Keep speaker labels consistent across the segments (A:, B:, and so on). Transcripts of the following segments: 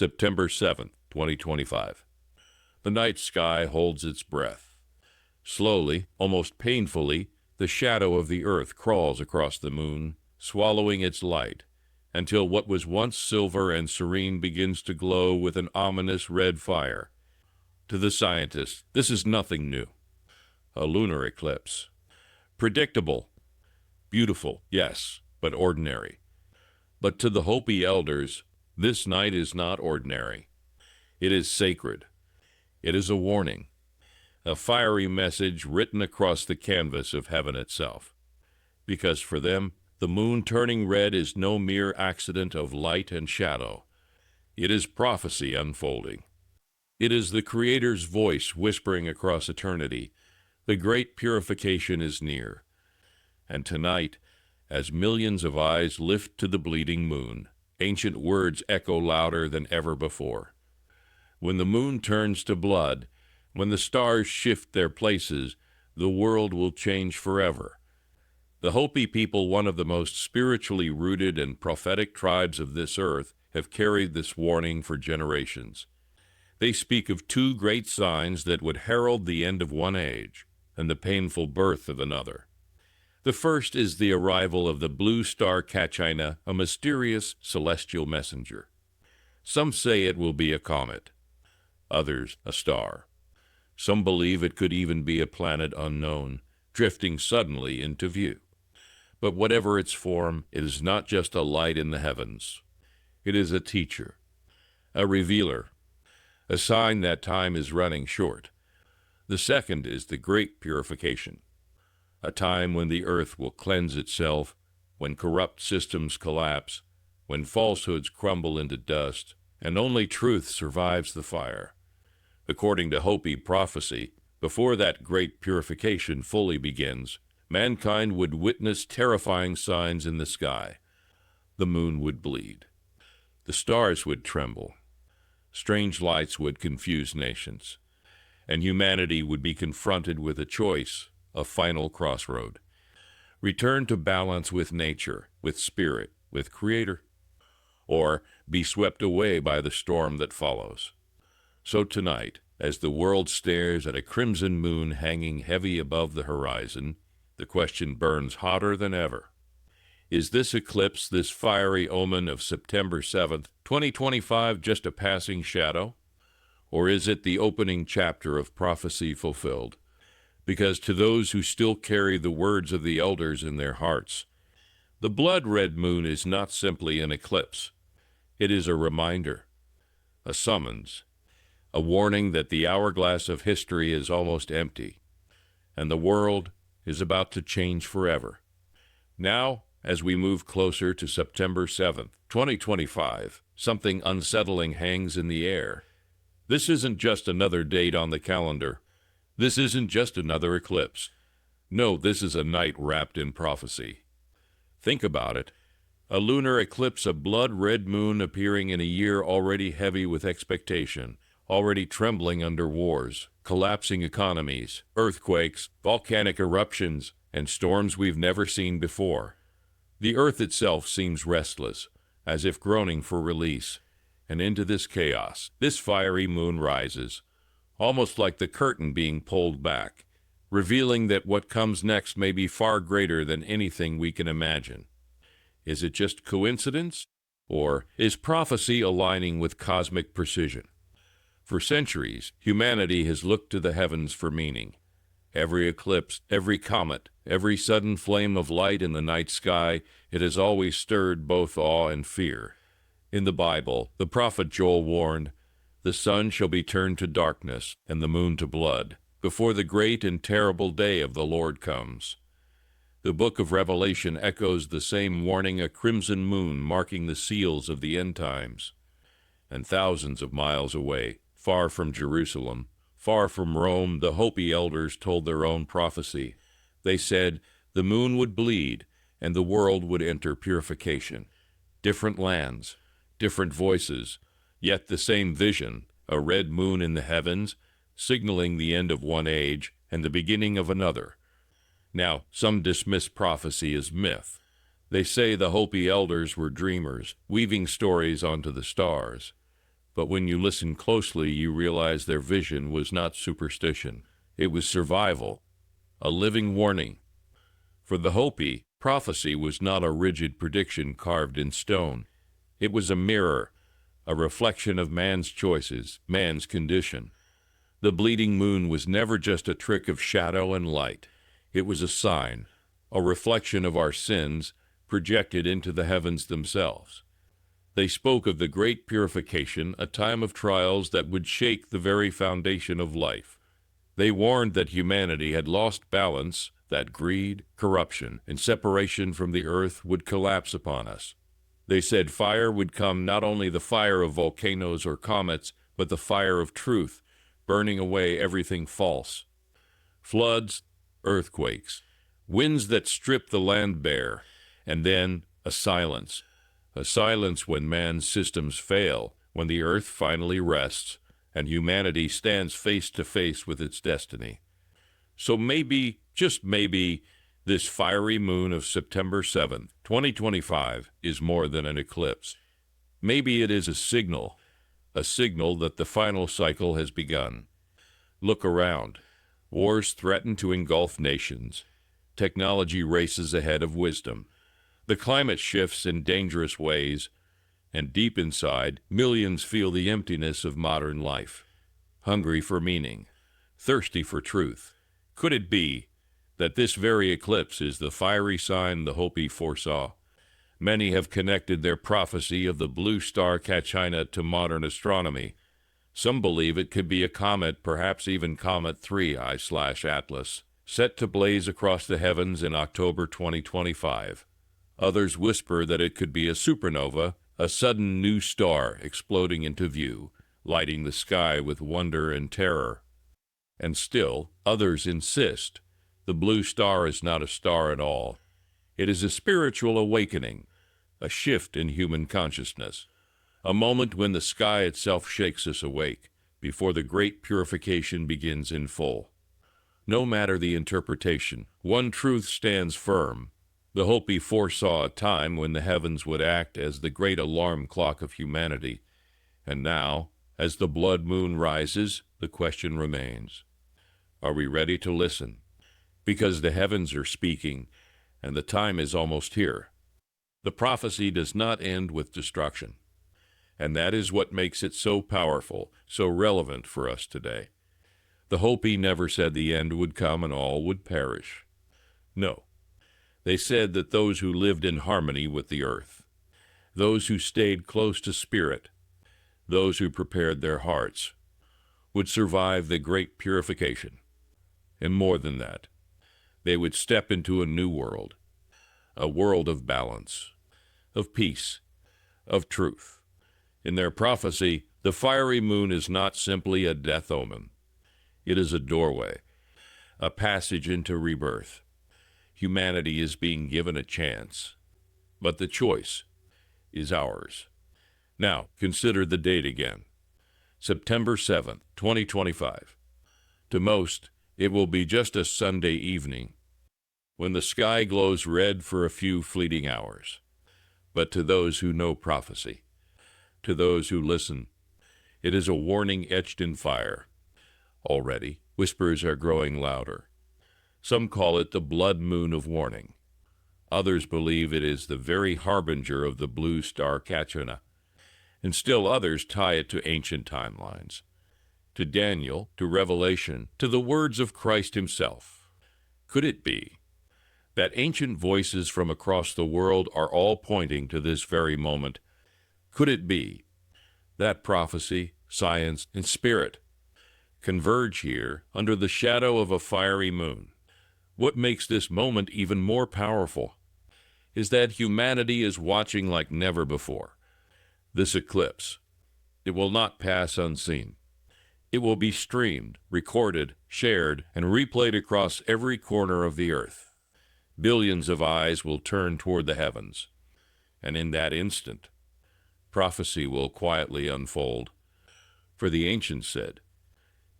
A: September 7th, 2025. The night sky holds its breath. Slowly, almost painfully, the shadow of the earth crawls across the moon, swallowing its light, until what was once silver and serene begins to glow with an ominous red fire. To the scientists, this is nothing new. A lunar eclipse. Predictable. Beautiful, yes, but ordinary. But to the Hopi elders, this night is not ordinary. It is sacred. It is a warning, a fiery message written across the canvas of heaven itself. Because for them, the moon turning red is no mere accident of light and shadow. It is prophecy unfolding. It is the Creator's voice whispering across eternity. The great purification is near. And tonight, as millions of eyes lift to the bleeding moon, ancient words echo louder than ever before. When the moon turns to blood, when the stars shift their places, the world will change forever. The Hopi people, one of the most spiritually rooted and prophetic tribes of this earth, have carried this warning for generations. They speak of two great signs that would herald the end of one age and the painful birth of another. The first is the arrival of the Blue Star Kachina, a mysterious celestial messenger. Some say it will be a comet, others a star. Some believe it could even be a planet unknown, drifting suddenly into view. But whatever its form, it is not just a light in the heavens. It is a teacher, a revealer, a sign that time is running short. The second is the great purification, a time when the earth will cleanse itself, when corrupt systems collapse, when falsehoods crumble into dust, and only truth survives the fire. According to Hopi prophecy, before that great purification fully begins, mankind would witness terrifying signs in the sky. The moon would bleed. The stars would tremble. Strange lights would confuse nations. And humanity would be confronted with a choice, a final crossroad. Return to balance with nature, with spirit, with Creator, or be swept away by the storm that follows. So tonight, as the world stares at a crimson moon hanging heavy above the horizon, the question burns hotter than ever. Is this eclipse, this fiery omen of September 7th, 2025, just a passing shadow? Or is it the opening chapter of prophecy fulfilled? Because to those who still carry the words of the elders in their hearts, the blood-red moon is not simply an eclipse. It is a reminder, a summons, a warning that the hourglass of history is almost empty, and the world is about to change forever. Now, as we move closer to September 7th, 2025, something unsettling hangs in the air. This isn't just another date on the calendar. This isn't just another eclipse. No, this is a night wrapped in prophecy. Think about it. A lunar eclipse, a blood-red moon appearing in a year already heavy with expectation, already trembling under wars, collapsing economies, earthquakes, volcanic eruptions, and storms we've never seen before. The earth itself seems restless, as if groaning for release. And into this chaos, this fiery moon rises, almost like the curtain being pulled back, revealing that what comes next may be far greater than anything we can imagine. Is it just coincidence? Or is prophecy aligning with cosmic precision? For centuries, humanity has looked to the heavens for meaning. Every eclipse, every comet, every sudden flame of light in the night sky, it has always stirred both awe and fear. In the Bible, the prophet Joel warned, "The sun shall be turned to darkness, and the moon to blood, before the great and terrible day of the Lord comes." The book of Revelation echoes the same warning, a crimson moon marking the seals of the end times. And thousands of miles away, far from Jerusalem, far from Rome, the Hopi elders told their own prophecy. They said the moon would bleed, and the world would enter purification. Different lands, different voices, yet the same vision, a red moon in the heavens, signaling the end of one age and the beginning of another. Now, some dismiss prophecy as myth. They say the Hopi elders were dreamers, weaving stories onto the stars. But when you listen closely, you realize their vision was not superstition. It was survival, a living warning. For the Hopi, prophecy was not a rigid prediction carved in stone. It was a mirror, a reflection of man's choices, man's condition. The bleeding moon was never just a trick of shadow and light. It was a sign, a reflection of our sins projected into the heavens themselves. They spoke of the great purification, a time of trials that would shake the very foundation of life. They warned that humanity had lost balance, that greed, corruption, and separation from the earth would collapse upon us. They said fire would come, not only the fire of volcanoes or comets, but the fire of truth, burning away everything false. Floods, earthquakes, winds that strip the land bare, and then a silence when man's systems fail, when the earth finally rests, and humanity stands face to face with its destiny. So maybe, just maybe, this fiery moon of September 7th, 2025, is more than an eclipse. Maybe it is a signal that the final cycle has begun. Look around. Wars threaten to engulf nations. Technology races ahead of wisdom. The climate shifts in dangerous ways, and deep inside, millions feel the emptiness of modern life. Hungry for meaning, thirsty for truth. Could it be that this very eclipse is the fiery sign the Hopi foresaw? Many have connected their prophecy of the Blue Star Kachina to modern astronomy. Some believe it could be a comet, perhaps even Comet 3I/Atlas, set to blaze across the heavens in October 2025. Others whisper that it could be a supernova, a sudden new star exploding into view, lighting the sky with wonder and terror. And still, others insist the blue star is not a star at all. It is a spiritual awakening, a shift in human consciousness, a moment when the sky itself shakes us awake before the great purification begins in full. No matter the interpretation, one truth stands firm. The Hopi foresaw a time when the heavens would act as the great alarm clock of humanity. And now, as the blood moon rises, the question remains: are we ready to listen? Because the heavens are speaking, and the time is almost here. The prophecy does not end with destruction, and that is what makes it so powerful, so relevant for us today. The Hopi never said the end would come and all would perish. No. They said that those who lived in harmony with the earth, those who stayed close to spirit, those who prepared their hearts, would survive the great purification. And more than that, they would step into a new world, a world of balance, of peace, of truth. In their prophecy, the fiery moon is not simply a death omen. It is a doorway, a passage into rebirth. Humanity is being given a chance, but the choice is ours. Now, consider the date again. September 7th, 2025. To most, it will be just a Sunday evening, when the sky glows red for a few fleeting hours. But to those who know prophecy, to those who listen, it is a warning etched in fire. Already, whispers are growing louder. Some call it the blood moon of warning. Others believe it is the very harbinger of the Blue Star Kachina. And still others tie it to ancient timelines, to Daniel, to Revelation, to the words of Christ himself. Could it be that ancient voices from across the world are all pointing to this very moment? Could it be that prophecy, science, and spirit converge here under the shadow of a fiery moon? What makes this moment even more powerful is that humanity is watching like never before. This eclipse, it will not pass unseen. It will be streamed, recorded, shared, and replayed across every corner of the earth. Billions of eyes will turn toward the heavens, and in that instant, prophecy will quietly unfold. For the ancients said,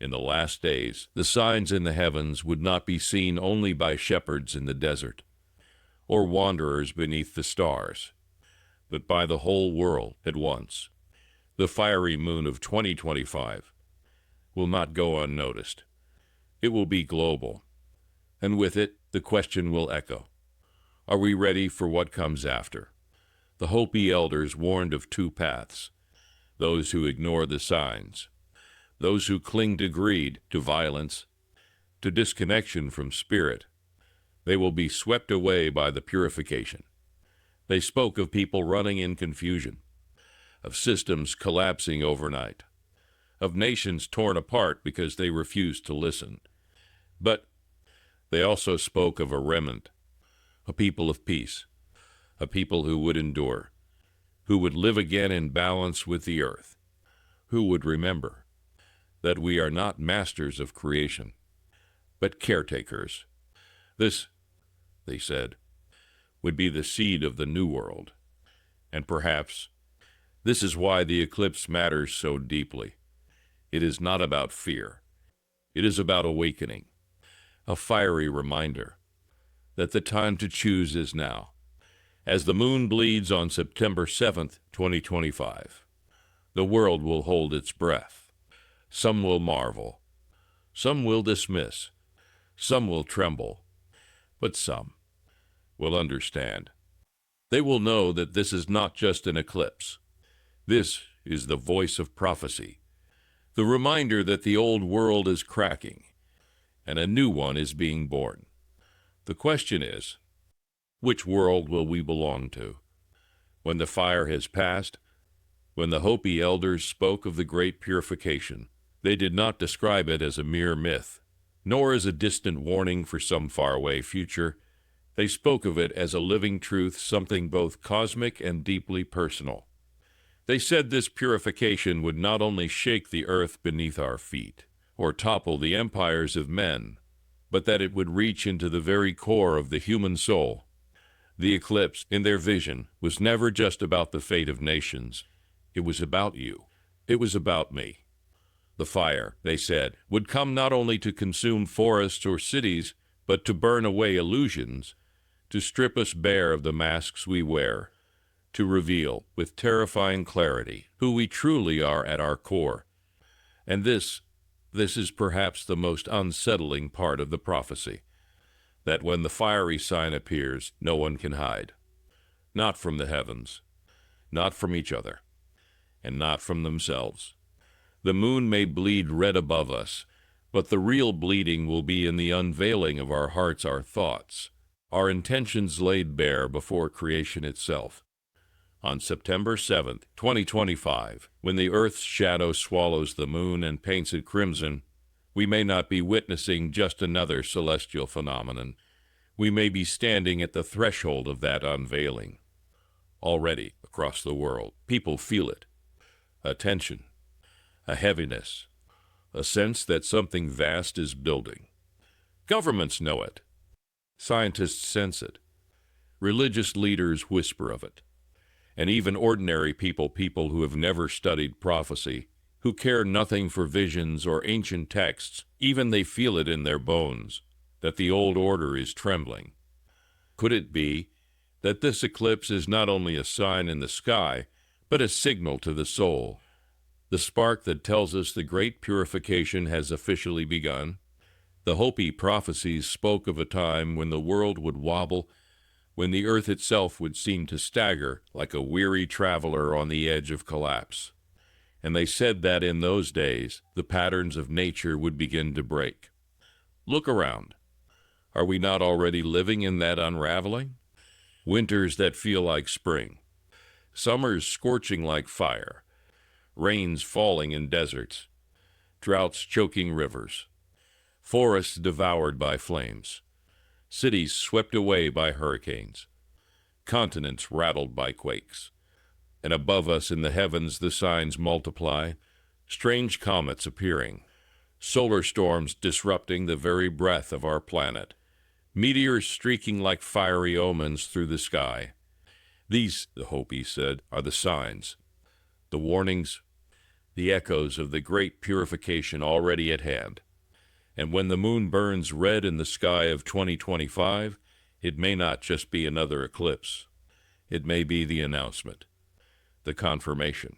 A: in the last days, the signs in the heavens would not be seen only by shepherds in the desert, or wanderers beneath the stars, but by the whole world at once. The fiery moon of 2025 will not go unnoticed. It will be global, and with it, the question will echo. Are we ready for what comes after? The Hopi elders warned of two paths: those who ignore the signs, those who cling to greed, to violence, to disconnection from spirit. They will be swept away by the purification. They spoke of people running in confusion, of systems collapsing overnight, of nations torn apart because they refused to listen. But they also spoke of a remnant, a people of peace, a people who would endure, who would live again in balance with the earth, who would remember that we are not masters of creation, but caretakers. This, they said, would be the seed of the new world. And perhaps this is why the eclipse matters so deeply. It is not about fear. It is about awakening, a fiery reminder that the time to choose is now. As the moon bleeds on September 7th, 2025, the world will hold its breath. Some will marvel. Some will dismiss. Some will tremble. But some will understand. They will know that this is not just an eclipse. This is the voice of prophecy, the reminder that the old world is cracking and a new one is being born. The question is, which world will we belong to? When the fire has passed, when the Hopi elders spoke of the great purification, they did not describe it as a mere myth, nor as a distant warning for some faraway future. They spoke of it as a living truth, something both cosmic and deeply personal. They said this purification would not only shake the earth beneath our feet, or topple the empires of men, but that it would reach into the very core of the human soul. The eclipse, in their vision, was never just about the fate of nations. It was about you. It was about me. The fire, they said, would come not only to consume forests or cities, but to burn away illusions, to strip us bare of the masks we wear, to reveal, with terrifying clarity, who we truly are at our core. And this is perhaps the most unsettling part of the prophecy, that when the fiery sign appears, no one can hide. Not from the heavens, not from each other, and not from themselves. The moon may bleed red above us, but the real bleeding will be in the unveiling of our hearts, our thoughts, our intentions laid bare before creation itself. On September 7th, 2025, when the Earth's shadow swallows the moon and paints it crimson, we may not be witnessing just another celestial phenomenon. We may be standing at the threshold of that unveiling. Already, across the world, people feel it. A tension, a heaviness, a sense that something vast is building. Governments know it. Scientists sense it. Religious leaders whisper of it. And even ordinary people who have never studied prophecy, who care nothing for visions or ancient texts, even they feel it in their bones, that the old order is trembling. Could it be that this eclipse is not only a sign in the sky, but a signal to the soul, the spark that tells us the great purification has officially begun? The Hopi prophecies spoke of a time when the world would wobble, when the earth itself would seem to stagger like a weary traveler on the edge of collapse. And they said that in those days, the patterns of nature would begin to break. Look around. Are we not already living in that unraveling? Winters that feel like spring. Summers scorching like fire. Rains falling in deserts. Droughts choking rivers. Forests devoured by flames. Cities swept away by hurricanes. Continents rattled by quakes. And above us in the heavens the signs multiply, strange comets appearing, solar storms disrupting the very breath of our planet, meteors streaking like fiery omens through the sky. These, the Hopi said, are the signs, the warnings, the echoes of the great purification already at hand. And when the moon burns red in the sky of 2025, it may not just be another eclipse. It may be the announcement, the confirmation,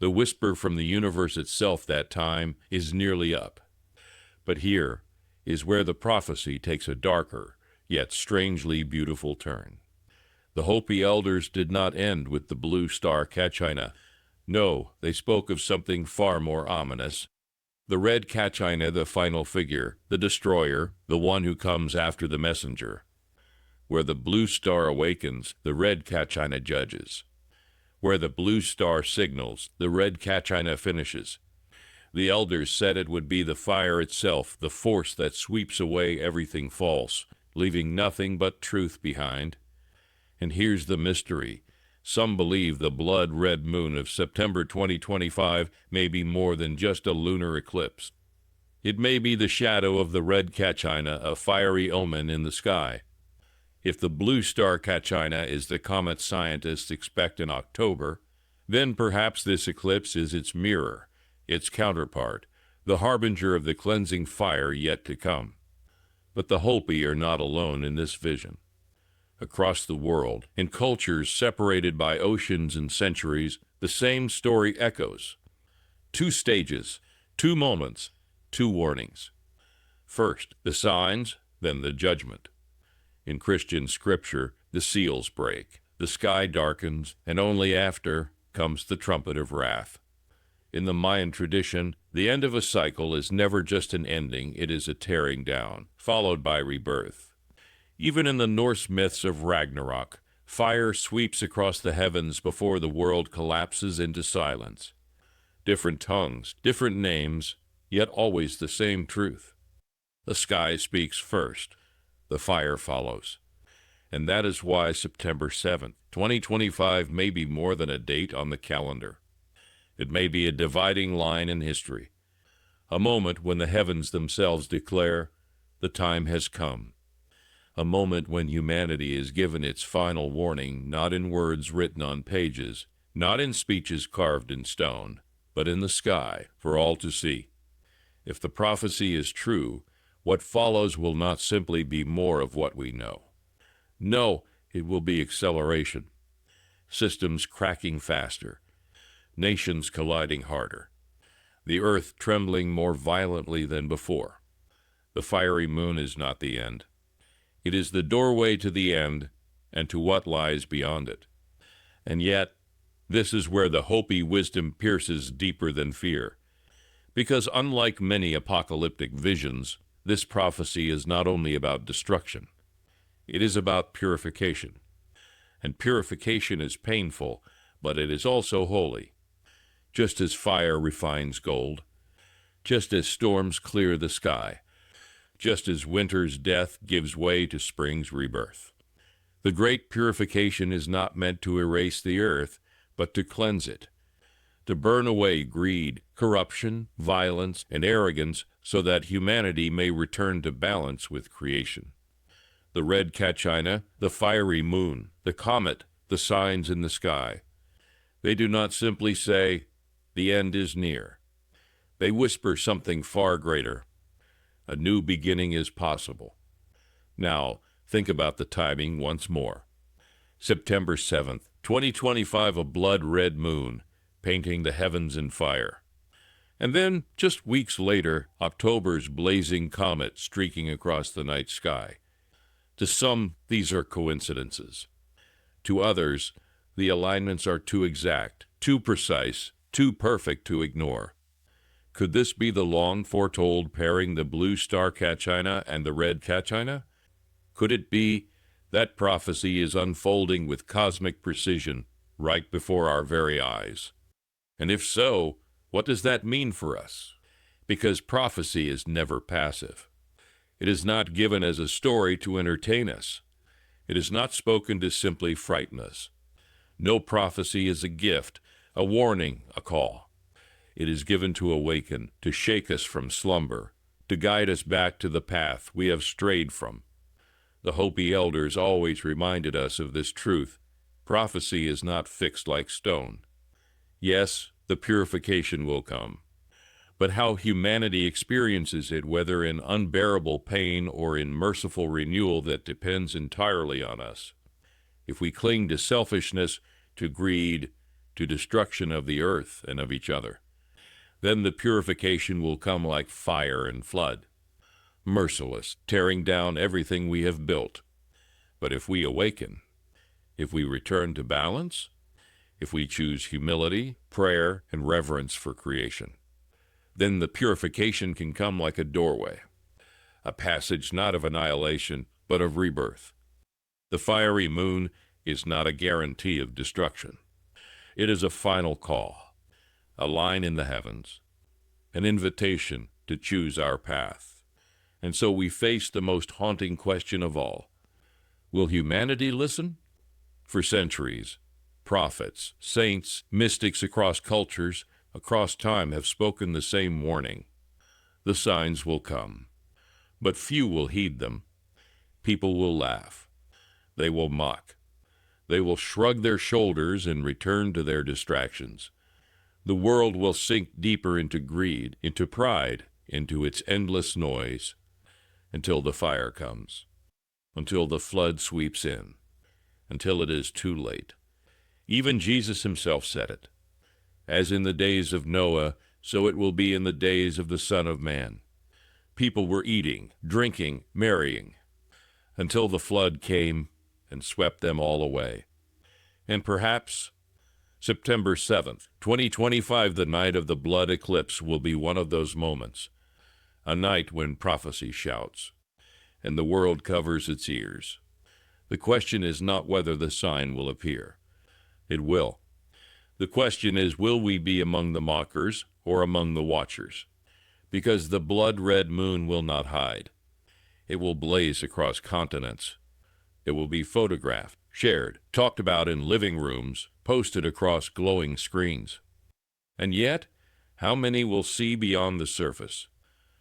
A: The whisper from the universe itself that time is nearly up. But here is where the prophecy takes a darker, yet strangely beautiful turn. The Hopi elders did not end with the Blue Star Kachina. No, they spoke of something far more ominous. The red Kachina, the final figure, the destroyer, the one who comes after the messenger. Where the blue star awakens, the red Kachina judges. Where the blue star signals, the red Kachina finishes. The elders said it would be the fire itself, the force that sweeps away everything false, leaving nothing but truth behind. And here's the mystery. Some believe the blood-red moon of September 2025 may be more than just a lunar eclipse. It may be the shadow of the red Kachina, a fiery omen in the sky. If the blue star Kachina is the comet scientists expect in October, then perhaps this eclipse is its mirror, its counterpart, the harbinger of the cleansing fire yet to come. But the Hopi are not alone in this vision. Across the world, in cultures separated by oceans and centuries, the same story echoes. 2 stages, 2 moments, 2 warnings. First, the signs, then the judgment. In Christian scripture, the seals break, the sky darkens, and only after comes the trumpet of wrath. In the Mayan tradition, the end of a cycle is never just an ending, it is a tearing down, followed by rebirth. Even in the Norse myths of Ragnarok, fire sweeps across the heavens before the world collapses into silence. Different tongues, different names, yet always the same truth. The sky speaks first, the fire follows. And that is why September 7th, 2025 may be more than a date on the calendar. It may be a dividing line in history, a moment when the heavens themselves declare, the time has come. A moment when humanity is given its final warning, not in words written on pages, not in speeches carved in stone, but in the sky for all to see. If the prophecy is true, what follows will not simply be more of what we know. No, it will be acceleration. Systems cracking faster. Nations colliding harder. The earth trembling more violently than before. The fiery moon is not the end. It is the doorway to the end and to what lies beyond it. And yet, this is where the Hopi wisdom pierces deeper than fear. Because unlike many apocalyptic visions, this prophecy is not only about destruction. It is about purification. And purification is painful, but it is also holy. Just as fire refines gold, just as storms clear the sky, just as winter's death gives way to spring's rebirth. The great purification is not meant to erase the earth, but to cleanse it, to burn away greed, corruption, violence, and arrogance so that humanity may return to balance with creation. The red Kachina, the fiery moon, the comet, the signs in the sky. They do not simply say, the end is near. They whisper something far greater. A new beginning is possible. Now, think about the timing once more. September 7th, 2025, a blood-red moon, painting the heavens in fire. And then, just weeks later, October's blazing comet streaking across the night sky. To some, these are coincidences. To others, the alignments are too exact, too precise, too perfect to ignore. Could this be the long foretold pairing the blue star Kachina and the red Kachina? Could it be that prophecy is unfolding with cosmic precision right before our very eyes? And if so, what does that mean for us? Because prophecy is never passive. It is not given as a story to entertain us. It is not spoken to simply frighten us. No prophecy is a gift, a warning, a call. It is given to awaken, to shake us from slumber, to guide us back to the path we have strayed from. The Hopi elders always reminded us of this truth. Prophecy is not fixed like stone. Yes, the purification will come. But how humanity experiences it, whether in unbearable pain or in merciful renewal, that depends entirely on us. If we cling to selfishness, to greed, to destruction of the earth and of each other. Then the purification will come like fire and flood, merciless, tearing down everything we have built. But if we awaken, if we return to balance, if we choose humility, prayer, and reverence for creation, then the purification can come like a doorway, a passage not of annihilation, but of rebirth. The fiery moon is not a guarantee of destruction. It is a final call, a line in the heavens, an invitation to choose our path. And so we face the most haunting question of all. Will humanity listen? For centuries, prophets, saints, mystics across cultures, across time have spoken the same warning. The signs will come, but few will heed them. People will laugh. They will mock. They will shrug their shoulders and return to their distractions. The world will sink deeper into greed, into pride, into its endless noise, until the fire comes, until the flood sweeps in, until it is too late. Even Jesus himself said it. As in the days of Noah, so it will be in the days of the Son of Man. People were eating, drinking, marrying, until the flood came and swept them all away. And perhaps September 7th, 2025, the night of the blood eclipse, will be one of those moments, a night when prophecy shouts, and the world covers its ears. The question is not whether the sign will appear. It will. The question is, will we be among the mockers or among the watchers? Because the blood-red moon will not hide. It will blaze across continents. It will be photographed, shared, talked about in living rooms, posted across glowing screens. And yet, how many will see beyond the surface?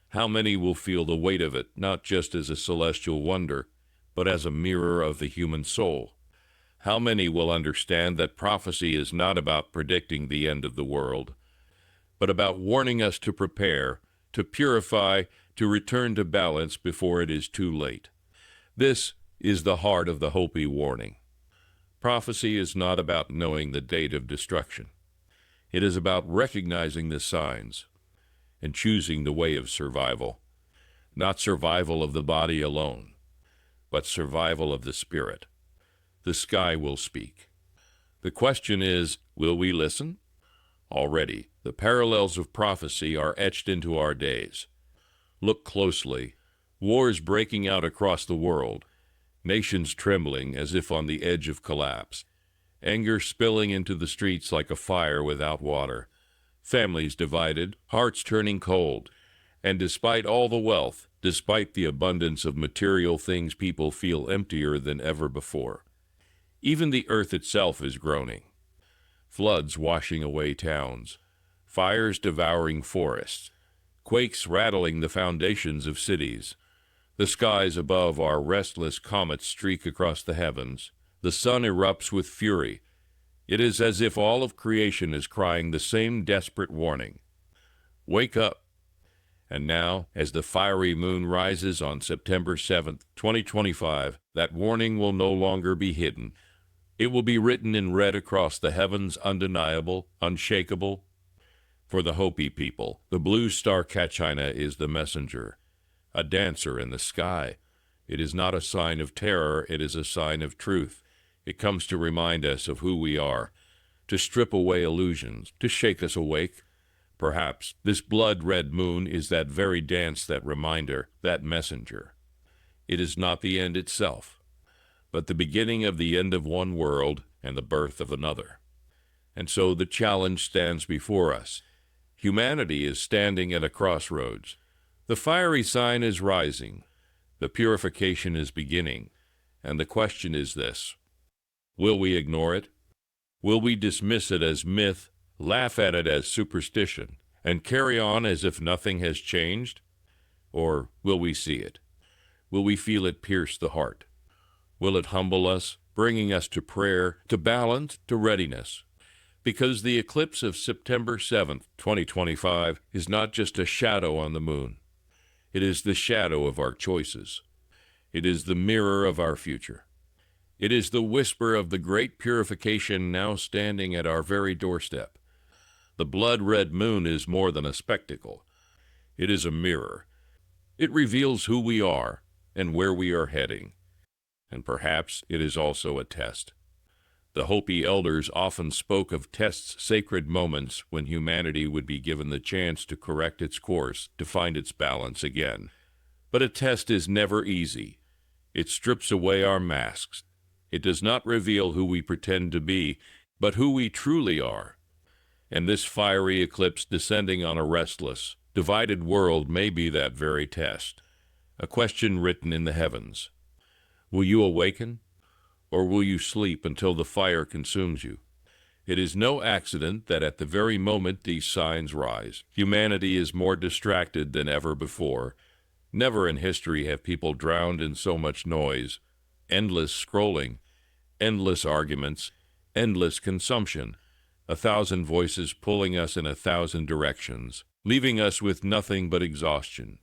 A: How many will feel the weight of it, not just as a celestial wonder, but as a mirror of the human soul? How many will understand that prophecy is not about predicting the end of the world, but about warning us to prepare, to purify, to return to balance before it is too late? This is the heart of the Hopi warning. Prophecy is not about knowing the date of destruction. It is about recognizing the signs and choosing the way of survival. Not survival of the body alone, but survival of the spirit. The sky will speak. The question is, will we listen? Already, the parallels of prophecy are etched into our days. Look closely. Wars breaking out across the world. Nations trembling as if on the edge of collapse. Anger spilling into the streets like a fire without water. Families divided, hearts turning cold. And despite all the wealth, despite the abundance of material things, people feel emptier than ever before. Even the earth itself is groaning. Floods washing away towns. Fires devouring forests. Quakes rattling the foundations of cities. The skies above are restless comets streak across the heavens. The sun erupts with fury. It is as if all of creation is crying the same desperate warning. Wake up. And now, as the fiery moon rises on September 7th, 2025, that warning will no longer be hidden. It will be written in red across the heavens, undeniable, unshakable. For the Hopi people, the Blue Star Kachina is the messenger, a dancer in the sky. It is not a sign of terror, it is a sign of truth. It comes to remind us of who we are, to strip away illusions, to shake us awake. Perhaps this blood-red moon is that very dance, that reminder, that messenger. It is not the end itself, but the beginning of the end of one world and the birth of another. And so the challenge stands before us. Humanity is standing at a crossroads. The fiery sign is rising. The purification is beginning. And the question is this: will we ignore it? Will we dismiss it as myth, laugh at it as superstition, and carry on as if nothing has changed? Or will we see it? Will we feel it pierce the heart? Will it humble us, bringing us to prayer, to balance, to readiness? Because the eclipse of September 7th, 2025, is not just a shadow on the moon. It is the shadow of our choices. It is the mirror of our future. It is the whisper of the great purification now standing at our very doorstep. The blood-red moon is more than a spectacle. It is a mirror. It reveals who we are and where we are heading. And perhaps it is also a test. The Hopi elders often spoke of tests, sacred moments when humanity would be given the chance to correct its course, to find its balance again. But a test is never easy. It strips away our masks. It does not reveal who we pretend to be, but who we truly are. And this fiery eclipse descending on a restless, divided world may be that very test. A question written in the heavens. Will you awaken? Or will you sleep until the fire consumes you? It is no accident that at the very moment these signs rise, humanity is more distracted than ever before. Never in history have people drowned in so much noise, endless scrolling, endless arguments, endless consumption, 1,000 voices pulling us in 1,000 directions, leaving us with nothing but exhaustion.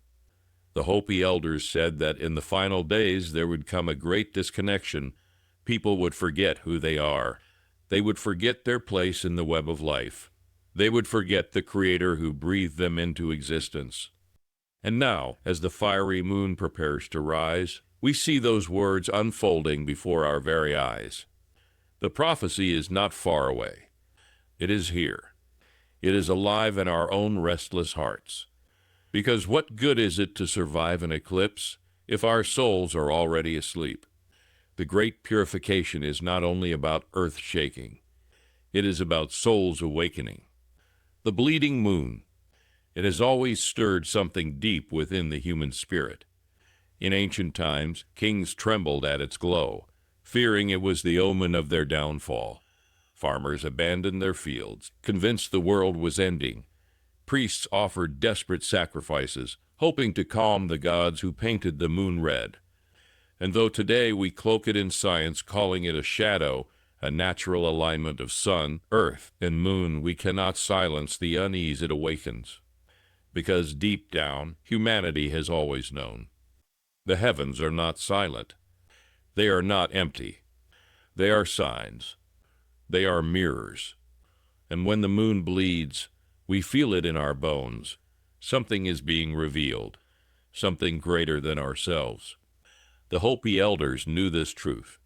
A: The Hopi elders said that in the final days there would come a great disconnection. People would forget who they are. They would forget their place in the web of life. They would forget the Creator who breathed them into existence. And now, as the fiery moon prepares to rise, we see those words unfolding before our very eyes. The prophecy is not far away. It is here. It is alive in our own restless hearts. Because what good is it to survive an eclipse if our souls are already asleep? The great purification is not only about earth shaking. It is about souls awakening. The bleeding moon. It has always stirred something deep within the human spirit. In ancient times, kings trembled at its glow, fearing it was the omen of their downfall. Farmers abandoned their fields, convinced the world was ending. Priests offered desperate sacrifices, hoping to calm the gods who painted the moon red. And though today we cloak it in science, calling it a shadow, a natural alignment of sun, earth, and moon, we cannot silence the unease it awakens. Because deep down, humanity has always known. The heavens are not silent. They are not empty. They are signs. They are mirrors. And when the moon bleeds, we feel it in our bones. Something is being revealed, something greater than ourselves. The Hopi elders knew this truth.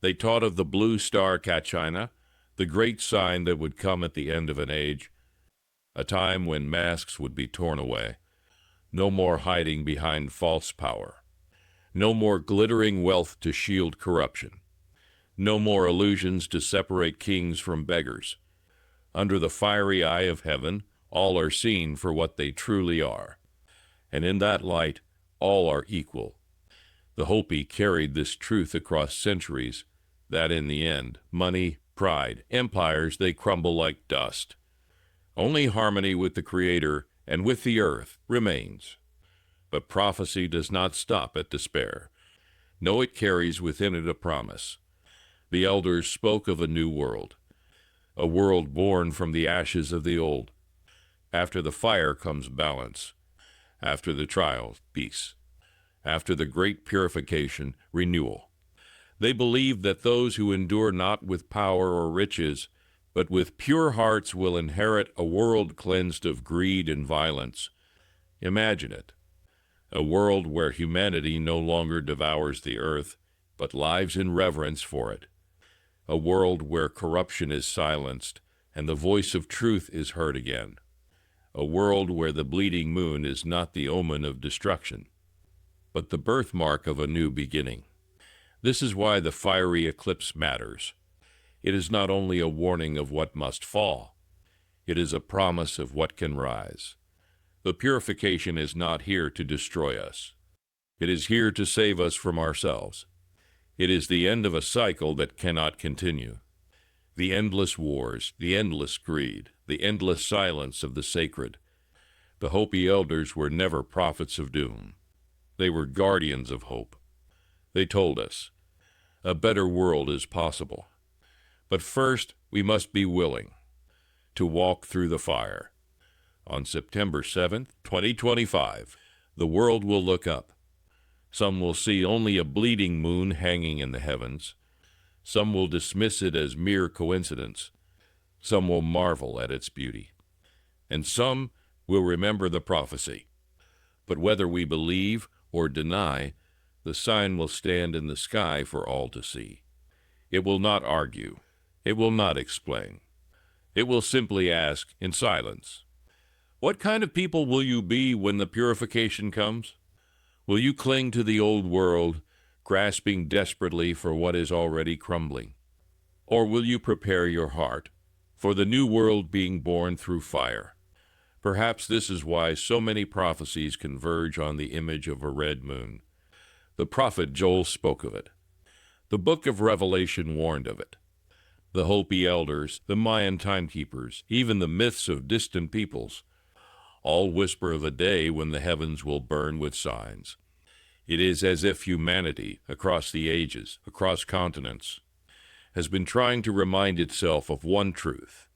A: They taught of the Blue Star Kachina, the great sign that would come at the end of an age, a time when masks would be torn away. No more hiding behind false power. No more glittering wealth to shield corruption. No more illusions to separate kings from beggars. Under the fiery eye of heaven, all are seen for what they truly are. And in that light, all are equal. The Hopi carried this truth across centuries, that in the end, money, pride, empires, they crumble like dust. Only harmony with the Creator and with the earth remains. But prophecy does not stop at despair. No, it carries within it a promise. The elders spoke of a new world, a world born from the ashes of the old. After the fire comes balance. After the trial, peace. After the great purification, renewal. They believe that those who endure not with power or riches, but with pure hearts will inherit a world cleansed of greed and violence. Imagine it. A world where humanity no longer devours the earth, but lives in reverence for it. A world where corruption is silenced and the voice of truth is heard again. A world where the bleeding moon is not the omen of destruction, but the birthmark of a new beginning. This is why the fiery eclipse matters. It is not only a warning of what must fall, it is a promise of what can rise. The purification is not here to destroy us. It is here to save us from ourselves. It is the end of a cycle that cannot continue. The endless wars, the endless greed, the endless silence of the sacred. The Hopi elders were never prophets of doom. They were guardians of hope. They told us, a better world is possible. But first, we must be willing to walk through the fire. On September 7th, 2025, the world will look up. Some will see only a bleeding moon hanging in the heavens. Some will dismiss it as mere coincidence. Some will marvel at its beauty. And some will remember the prophecy. But whether we believe or deny, the sign will stand in the sky for all to see. It will not argue. It will not explain. It will simply ask in silence, "What kind of people will you be when the purification comes? Will you cling to the old world, grasping desperately for what is already crumbling? Or will you prepare your heart for the new world being born through fire?" Perhaps this is why so many prophecies converge on the image of a red moon. The prophet Joel spoke of it. The book of Revelation warned of it. The Hopi elders, the Mayan timekeepers, even the myths of distant peoples, all whisper of a day when the heavens will burn with signs. It is as if humanity, across the ages, across continents, has been trying to remind itself of one truth,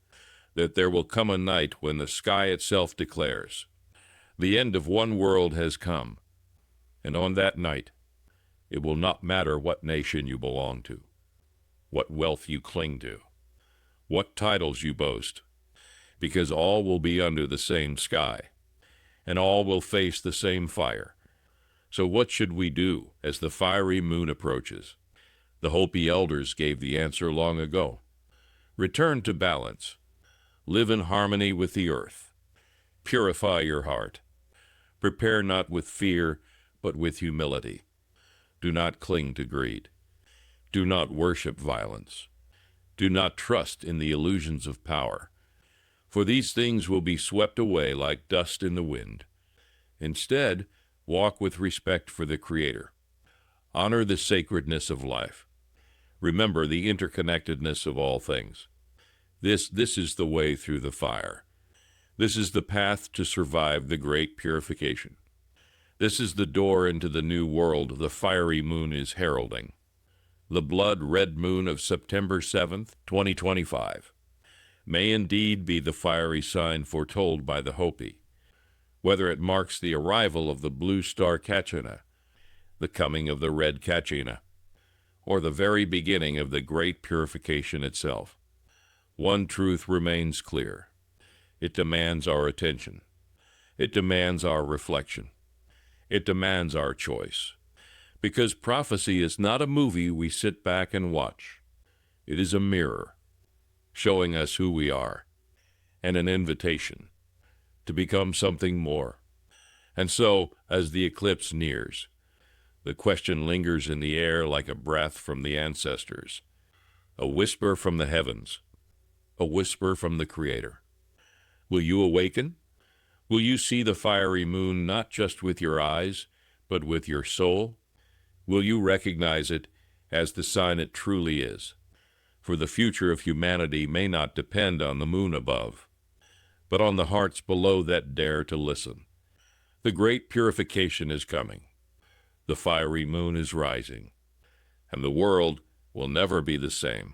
A: that there will come a night when the sky itself declares, "The end of one world has come," and on that night, it will not matter what nation you belong to, what wealth you cling to, what titles you boast, because all will be under the same sky, and all will face the same fire. So what should we do as the fiery moon approaches? The Hopi elders gave the answer long ago. Return to balance. Live in harmony with the earth. Purify your heart. Prepare not with fear, but with humility. Do not cling to greed. Do not worship violence. Do not trust in the illusions of power, for these things will be swept away like dust in the wind. Instead, walk with respect for the Creator. Honor the sacredness of life. Remember the interconnectedness of all things. This is the way through the fire. This is the path to survive the great purification. This is the door into the new world the fiery moon is heralding. The blood-red moon of September 7th, 2025, may indeed be the fiery sign foretold by the Hopi, whether it marks the arrival of the Blue Star Kachina, the coming of the red Kachina, or the very beginning of the great purification itself. One truth remains clear. It demands our attention. It demands our reflection. It demands our choice. Because prophecy is not a movie we sit back and watch. It is a mirror, showing us who we are, and an invitation to become something more. And so, as the eclipse nears, the question lingers in the air like a breath from the ancestors, a whisper from the heavens, a whisper from the Creator. Will you awaken? Will you see the fiery moon not just with your eyes, but with your soul? Will you recognize it as the sign it truly is? For the future of humanity may not depend on the moon above, but on the hearts below that dare to listen. The great purification is coming. The fiery moon is rising, and the world will never be the same.